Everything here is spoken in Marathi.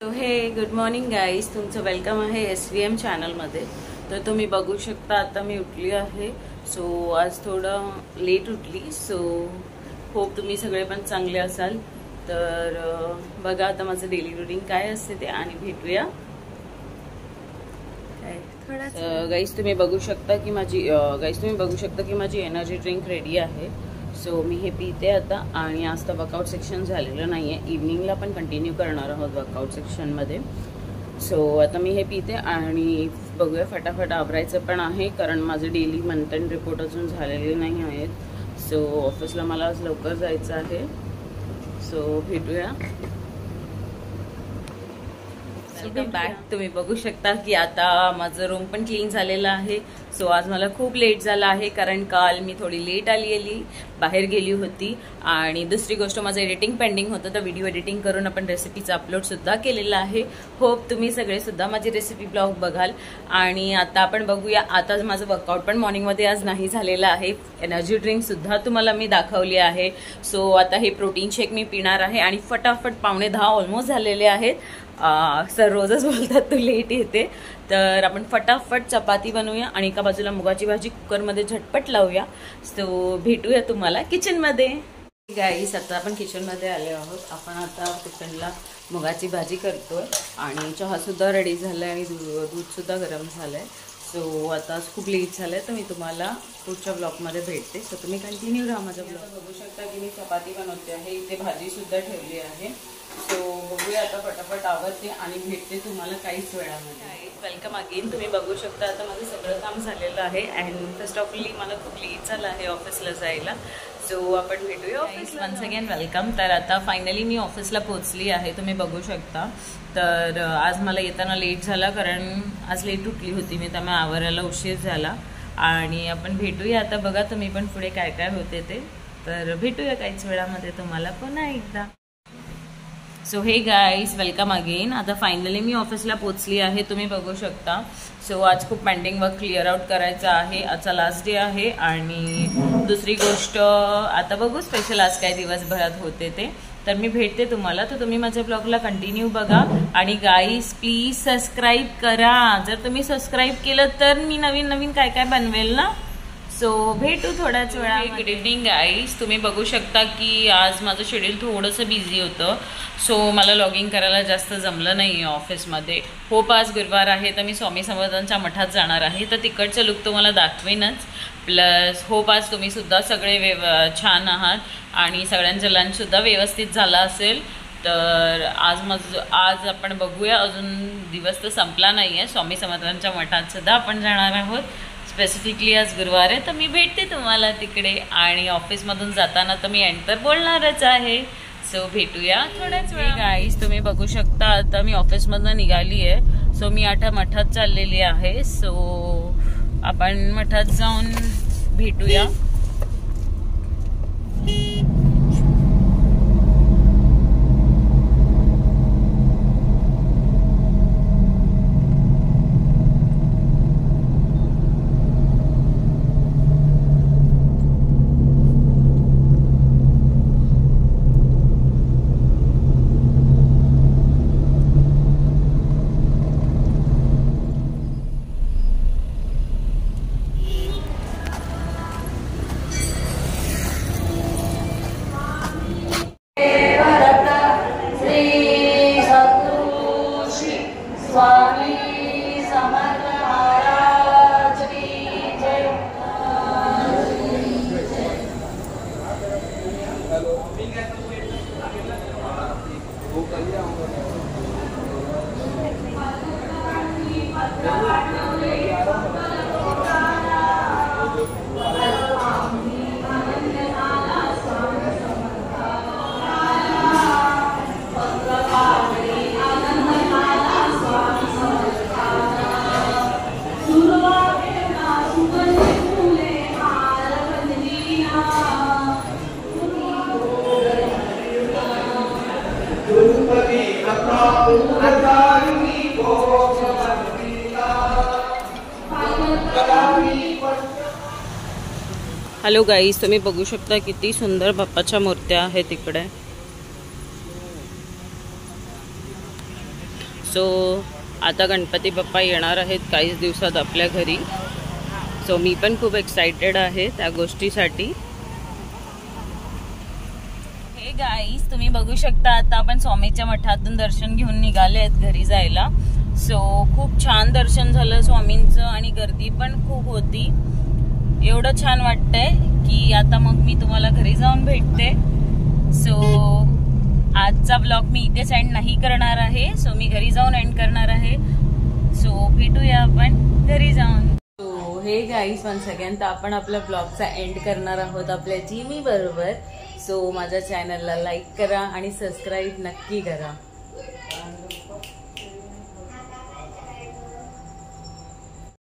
तो हे गुड मॉर्निंग गाईज, तुमचं वेलकम आहे SVM चॅनलमध्ये। तर तुम्ही बघू शकता आता मी उठली आहे। सो आज थोडं लेट उठली। सो होप तुम्ही सगळे पण चांगले असाल। तर बघा आता माझं डेली रुटीन काय असते ते आणि भेटूया। गाईज तुम्ही बघू शकता की माझी एनर्जी ड्रिंक रेडी आहे। सो मी हे पिते आता आणि आज तर वर्कआउट सेक्शन झालेलं नाही आहे, इव्हनिंगला पण कंटिन्यू करणार आहोत वर्कआउट सेक्शनमध्ये। सो आता मी हे पिते आणि बघूया, फटाफट आवरायचं पण आहे कारण माझे डेली मंथ एंड रिपोर्ट अजून झालेले नाही आहेत। सो ऑफिसला मला आज लवकर जायचं आहे। सो भेटूया। Welcome back. तुम्ही बघू शकता की आता माझं रूम पण क्लीन झालेलं आहे। सो आज मला खूप लेट झाला आहे कारण काल मी थोडी लेट आली बाहेर गेली होती आणि दुसरी गोष्ट माझं एडिटिंग पेंडिंग होतं, तर व्हिडिओ एडिटिंग करून आपण रेसिपीचा अपलोड सुद्धा केलेला आहे। होप तुम्ही सगळे सुद्धा माझी रेसिपी ब्लॉग बघाल। आणि आता आपण बघूया, आता माझं वर्कआउट पण मॉर्निंगमध्ये आज नाही झालेलं आहे। एनर्जी ड्रिंक सुद्धा तुम्हाला मी दाखवली आहे। सो आता हे प्रोटीन शेक मी पिणार आहे आणि फटाफट 9:45 ऑलमोस्ट झालेले आहेत। सर रोजच बोलतात तू लेट येते, तर आपण फटाफट चपाती बनवूया आणि एका बाजूला मुगाची भाजी कुकरमध्ये झटपट लावूया। सो भेटूया तुम्हाला किचनमध्ये। गाईस आता आपण किचनमध्ये आले आहोत। आपण आता किचनला मुगाची भाजी करतोय आणि चहा सुद्धा रेडी झालाय आणि दूध सुद्धा गरम झालंय। सो आता खूप लेट झालंय, तर मी तुम्हाला पुढच्या ब्लॉगमध्ये भेटते। सो तुम्ही कंटिन्यू राहा माझ्या ब्लॉग। बघू शकता की मी चपाती बनवते आहे, इथे भाजी सुद्धा ठेवली आहे। सो बघूया आता फटाफट आवरते आणि भेटते तुम्हाला काहीच वेळामध्ये। Welcome again. तुम्ही बघू शकता आता माझं सगळं काम झालेलं आहे अँड फर्स्ट ऑफ ऑल मला खूप लेट झालं आहे ऑफिसला जायला। सो आपण भेटूया ऑफिस। Once again welcome. तर आता फायनली मी ऑफिसला पोहोचली आहे, तुम्ही बघू शकता। तर आज मला येताना लेट झाला कारण आज लेट उठली होती मी, त्यामुळे आवरायला उशीर झाला। आणि आपण भेटूया आता, बघा तुम्ही पण पुढे काय काय होते ते। तर भेटूया काहीच वेळामध्ये तुम्हाला पुन्हा एकदा। सो हे गाईज वेलकम अगेन। आता फायनली मी ऑफिसला पोहोचली आहे, तुम्ही बघू शकता। सो आज खूप पेंडिंग वर्क क्लिअर आउट करायचं आहे। आजचा लास्ट डे आहे आणि दुसरी गोष्ट आता बघू स्पेशल आज काय दिवसभरात होते ते, तर मी भेटते तुम्हाला। तर तुम्ही माझ्या ब्लॉगला कंटिन्यू बघा आणि गाईज प्लीज सबस्क्राईब करा। जर तुम्ही सबस्क्राईब केलं तर मी नवीन नवीन काय काय बनवेल ना। सो भेटू थोड्याच वेळा। Good evening guys. तुम्ही बघू शकता की आज माझं शेड्यूल थोडंसं बिझी होतं, सो मला लॉगिंग करायला जास्त जमलं नाही ऑफिसमध्ये। होप आज गुरुवार आहे तर मी स्वामी समर्थांच्या मठात जाणार आहे, तर तिकडचं लुक तुम्हाला दाखवेनच। प्लस होप आज तुम्ही सुद्धा सगळे छान आहात आणि सगळ्यांचं लंचसुद्धा व्यवस्थित झालं असेल। तर आज आपण बघूया, अजून दिवस तर संपला नाही आहे। स्वामी समर्थांच्या मठात सुद्धा आपण जाणार आहोत। स्पेसिफिकली आज गुरुवार आहे तर मी भेटते तुम्हाला तिकडे आणि ऑफिसमधून जाताना तर मी एंटर बोलणारच आहे। सो भेटूया थोड्याच वेळा। गाईज तुम्ही बघू शकता आता मी ऑफिसमधून निघाली आहे। सो मी आता मठात चाललेली आहे। सो आपण मठात जाऊन भेटूया। हॅलो गाईज, तुम्ही बघू शकता किती सुंदर बाप्पाच्या मूर्त्या आहेत इकडे। सो आता गणपती बाप्पा येणार आहेत काहीच दिवसात आपल्या घरी. सो मी पण खूप एक्साइटेड आहे त्या गोष्टीसाठी. हे गाईज तुम्ही बघू शकता आता आपण स्वामीच्या मठातून दर्शन घेऊन निघाले आहेत घरी जायला. सो खूप छान दर्शन झालं स्वामींचं आणि गर्दी पण खूप होती. एवढं छान वाटतंय की आता मग मी तुम्हाला घरी जाऊन भेटते. सो आजचा ब्लॉग मी इथेच एंड नाही करणार आहे. सो मी घरी जाऊन एंड करणार आहे. सो भेटूया आपण घरी जाऊन. सो हे गाईज वन्स अगेन तर आपण आपल्या ब्लॉगचा एंड करणार आहोत आपल्या जिमी बरोबर. सो माझ्या चॅनलला लाईक करा आणि सबस्क्राईब नक्की करा.